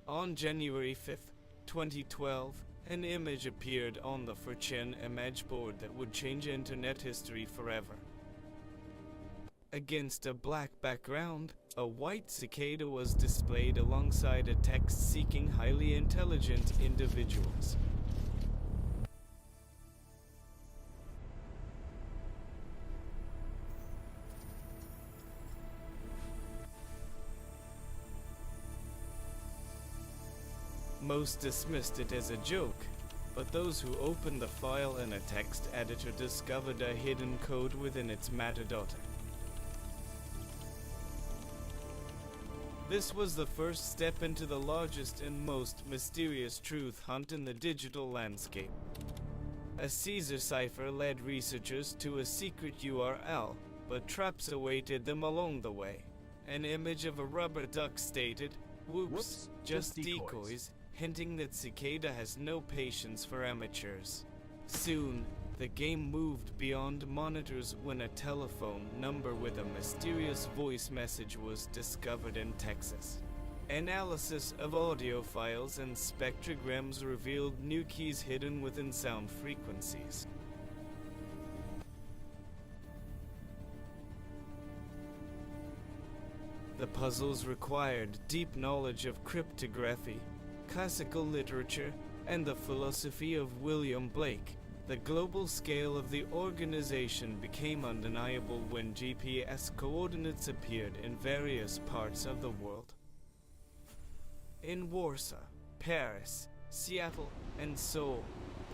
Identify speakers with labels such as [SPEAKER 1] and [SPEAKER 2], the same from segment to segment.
[SPEAKER 1] On January 5th, 2012, an image appeared on the 4chan image board that would change internet history forever. Against a black background, a white cicada was displayed alongside a text seeking highly intelligent individuals. Most dismissed it as a joke, but those who opened the file in a text editor discovered a hidden code within its metadata. This was the first step into the largest and most mysterious truth hunt in the digital landscape. A Caesar cipher led researchers to a secret URL, but traps awaited them along the way. An image of a rubber duck stated, "Whoops, just decoys," hinting that Cicada has no patience for amateurs. Soon, the game moved beyond monitors when a telephone number with a mysterious voice message was discovered in Texas. Analysis of audio files and spectrograms revealed new keys hidden within sound frequencies. The puzzles required deep knowledge of cryptography, classical literature, and the philosophy of William Blake. The global scale of the organization became undeniable when GPS coordinates appeared in various parts of the world. In Warsaw, Paris, Seattle, and Seoul,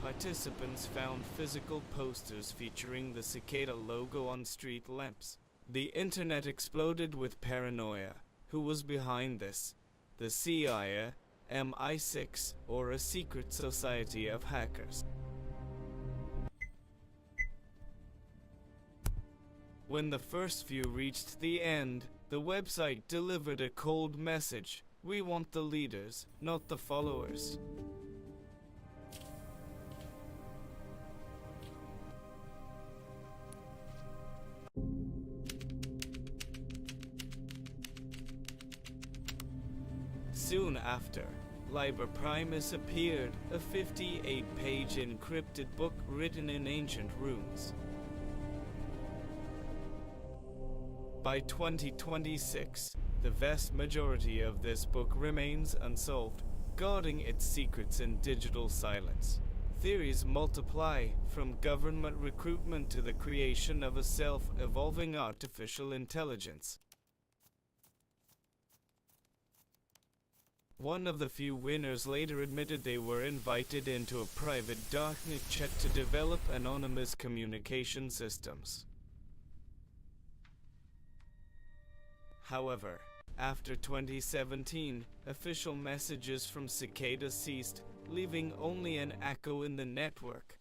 [SPEAKER 1] participants found physical posters featuring the Cicada logo on street lamps. The internet exploded with paranoia. Who was behind this? The CIA, MI6, or a secret society of hackers? When the first few reached the end, the website delivered a cold message. "We want the leaders, not the followers." Soon after, Liber Primus appeared, a 58-page encrypted book written in ancient runes. By 2026, the vast majority of this book remains unsolved, guarding its secrets in digital silence. Theories multiply, from government recruitment to the creation of a self-evolving artificial intelligence. One of the few winners later admitted they were invited into a private darknet chat to develop anonymous communication systems. However, after 2017, official messages from Cicada ceased, leaving only an echo in the network.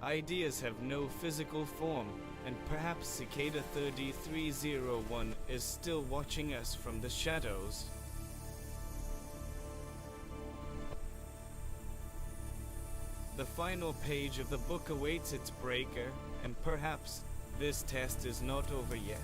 [SPEAKER 1] Ideas have no physical form, and perhaps Cicada 3301 is still watching us from the shadows. The final page of the book awaits its breaker, and perhaps this test is not over yet.